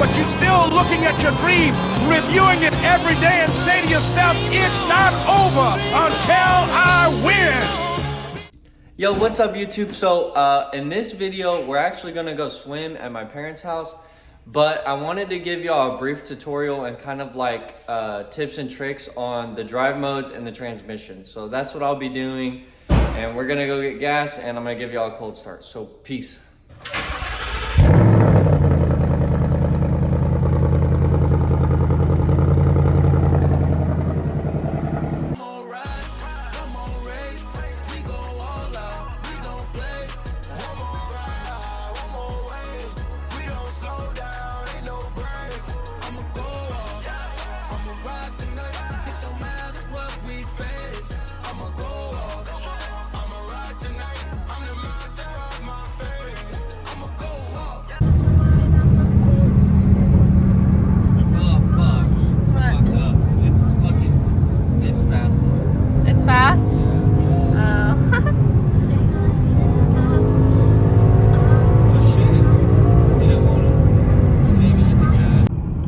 but you're still looking at your dream, reviewing it every day, and say to yourself, it's not over until I win. Yo, what's up YouTube? So in this video, we're actually gonna go swim at my parents' house, but I wanted to give y'all a brief tutorial and kind of like tips and tricks on the drive modes and the transmission. So that's what I'll be doing, and we're gonna go get gas and I'm gonna give y'all a cold start. So peace. It's fast?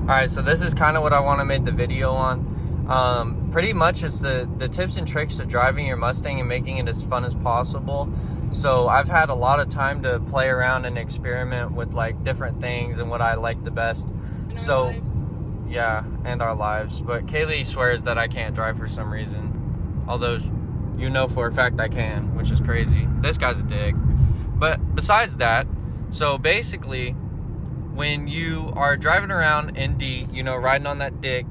Alright, so this is kind of what I want to make the video on. Pretty much it's the tips and tricks to driving your Mustang and making it as fun as possible. So I've had a lot of time to play around and experiment with like different things and what I like the best. So yeah, and our lives. But Kaylee swears that I can't drive for some reason. Although you know for a fact I can, which is crazy. This guy's a dick. But besides that, so basically when you are driving around in D, you know, riding on that dick.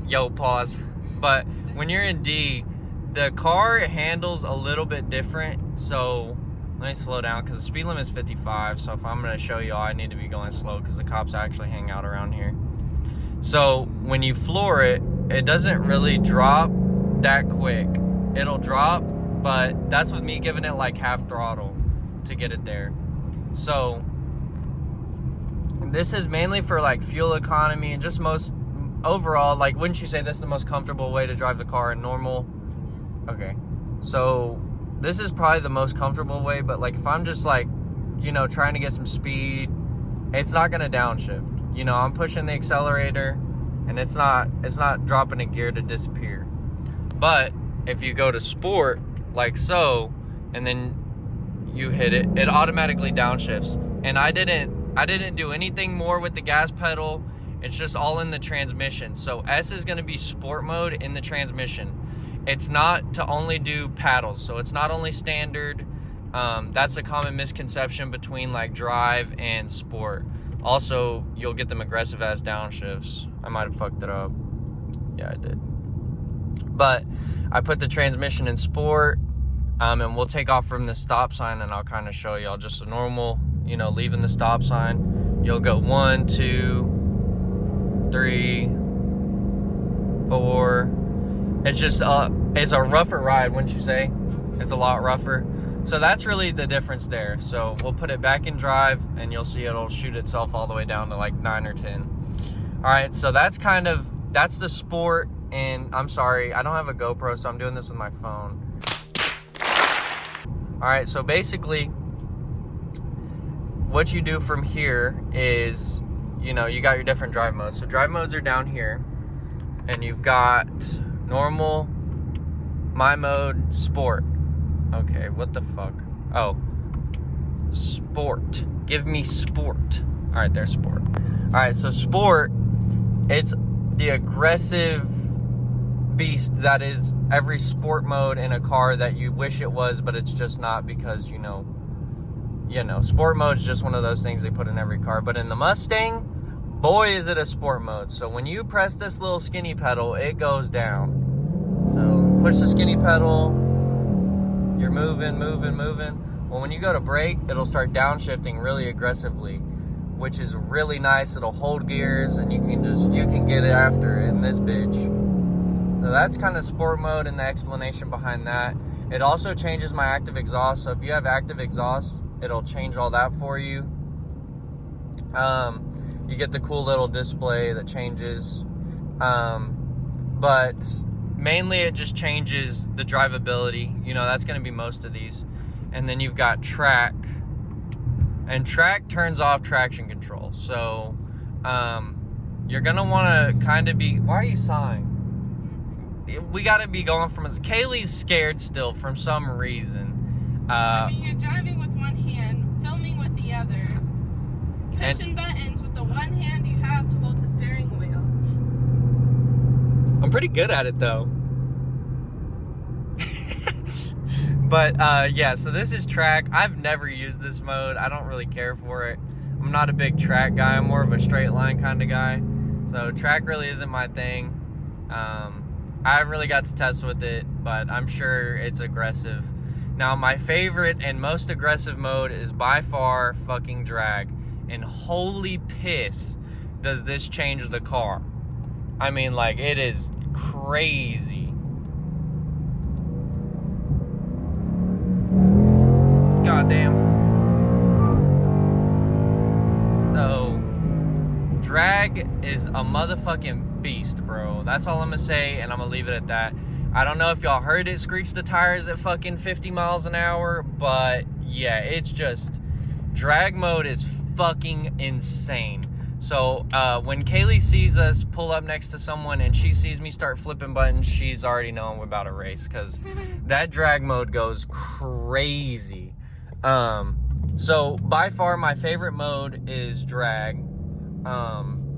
Yo, pause. But when you're in D, the car handles a little bit different. So let me slow down because the speed limit is 55. So if I'm going to show y'all, I need to be going slow because the cops actually hang out around here. So when you floor it, it doesn't really drop that quick. It'll drop, but that's with me giving it like half throttle to get it there. So this is mainly for like fuel economy and just most overall, like, wouldn't you say this is the most comfortable way to drive the car in normal? Okay, so this is probably the most comfortable way, but like if I'm just like, you know, trying to get some speed, it's not gonna downshift. You know, I'm pushing the accelerator and it's not dropping a gear to disappear. But if you go to sport like so and then you hit it, it automatically downshifts. And I didn't do anything more with the gas pedal. It's just all in the transmission. So S is going to be sport mode in the transmission. It's not to only do paddles. So it's not only standard. That's a common misconception between like drive and sport. Also, you'll get them aggressive ass downshifts. I might have fucked it up. Yeah, I did. But I put the transmission in sport, and we'll take off from the stop sign and I'll kind of show y'all just a normal, you know, leaving the stop sign. You'll go 1, 2, 3, 4. It's just it's a rougher ride, wouldn't you say? It's a lot rougher. So that's really the difference there. So we'll put it back in drive and you'll see it'll shoot itself all the way down to like 9 or 10. All right, so that's the sport. And I'm sorry, I don't have a GoPro, so I'm doing this with my phone. All right, so basically what you do from here is, you know, you got your different drive modes. So drive modes are down here, and you've got normal, my mode, sport. Okay, what the fuck? Oh, sport. Give me sport. All right, there's sport. All right, so sport, it's the aggressive beast that is every sport mode in a car that you wish it was, but it's just not, because you know, sport mode is just one of those things they put in every car. But in the Mustang, boy, is it a sport mode. So when you press this little skinny pedal, it goes down. So push the skinny pedal, you're moving. Well, when you go to brake, it'll start downshifting really aggressively, which is really nice. It'll hold gears and you can get it after in this bitch. So that's kind of sport mode and the explanation behind that. It also changes my active exhaust. So if you have active exhaust, it'll change all that for you. You get the cool little display that changes. But mainly it just changes the drivability. You know, that's going to be most of these. And then you've got track. And track turns off traction control. So you're gonna want to kind of be. Why are you sighing? We got to be going from. Kaylee's scared still for some reason. I mean, you're driving with one hand, filming with the other, pushing buttons with the one hand you have to hold the steering wheel. I'm pretty good at it though. But yeah, so this is track. I've never used this mode. I don't really care for it. I'm not a big track guy. I'm more of a straight line kind of guy. So track really isn't my thing. I haven't really got to test with it, but I'm sure it's aggressive. Now, my favorite and most aggressive mode is by far fucking drag. And holy piss, does this change the car. I mean, like, it is crazy. Goddamn. So, drag is a motherfucking beast, bro. That's all I'm gonna say, and I'm gonna leave it at that. I don't know if y'all heard it screech the tires at fucking 50 miles an hour, but yeah, it's just, drag mode is fucking insane. So when Kaylee sees us pull up next to someone and she sees me start flipping buttons, she's already knowing we're about to race, because that drag mode goes crazy. So by far my favorite mode is drag.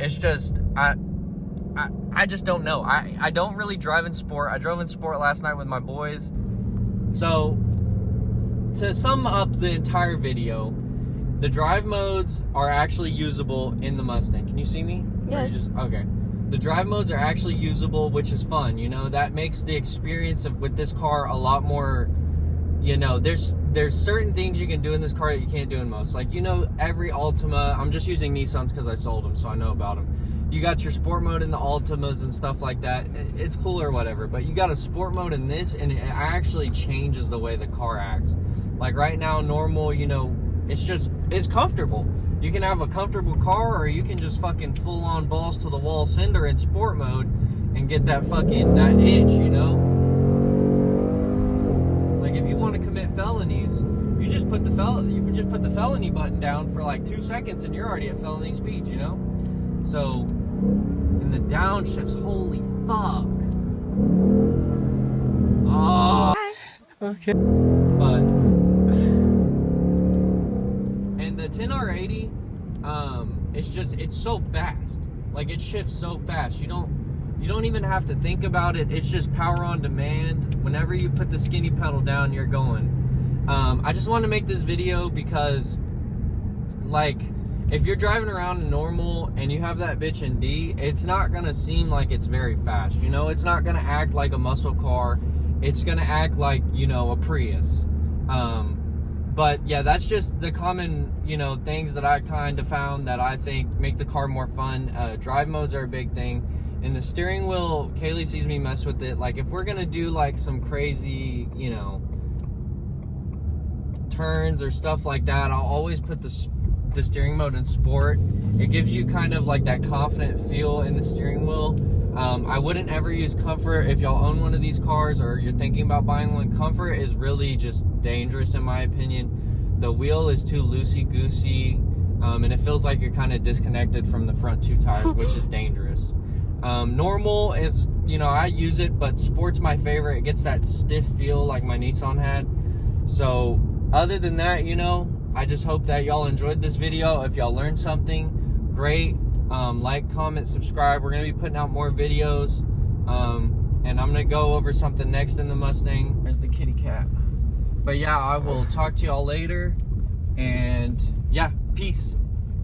It's just, I just don't know. I don't really drive in sport. I drove in sport last night with my boys. So to sum up the entire video, the drive modes are actually usable in the Mustang. Can you see me? Yes. Okay. The drive modes are actually usable, which is fun. You know, that makes the experience with this car a lot more, you know, there's certain things you can do in this car that you can't do in most. Like, you know, every Altima, I'm just using Nissans because I sold them, so I know about them. You got your sport mode in the Altimas and stuff like that. It's cool or whatever, but you got a sport mode in this, and it actually changes the way the car acts. Like right now, normal, you know, it's comfortable. You can have a comfortable car, or you can just fucking full on balls to the wall cinder in sport mode and get that fucking, that itch, you know? Like if you want to commit felonies, you just put the felony button down for like 2 seconds and you're already at felony speed, you know? So, in the downshifts, holy fuck. Oh. Okay. But, and the 10R80, it's so fast. Like, it shifts so fast. You don't even have to think about it. It's just power on demand. Whenever you put the skinny pedal down, you're going. I just want to make this video because, like, if you're driving around normal and you have that bitch in D, it's not gonna seem like it's very fast. You know, it's not gonna act like a muscle car. It's gonna act like, you know, a Prius. But yeah, that's just the common, you know, things that I kind of found that I think make the car more fun. Drive modes are a big thing. And the steering wheel, Kaylee sees me mess with it. Like, if we're gonna do like some crazy, you know, turns or stuff like that, I'll always put the steering mode in sport. It gives you kind of like that confident feel in the steering wheel. I wouldn't ever use comfort. If y'all own one of these cars or you're thinking about buying one, comfort is really just dangerous in my opinion. The wheel is too loosey-goosey, and it feels like you're kind of disconnected from the front two tires, which is dangerous. Normal is, you know, I use it, but sport's my favorite. It gets that stiff feel like my Nissan had. So other than that, you know, I just hope that y'all enjoyed this video. If y'all learned something, great. Like, comment, subscribe. We're going to be putting out more videos. And I'm going to go over something next in the Mustang. There's the kitty cat. But yeah, I will talk to y'all later. And yeah, peace.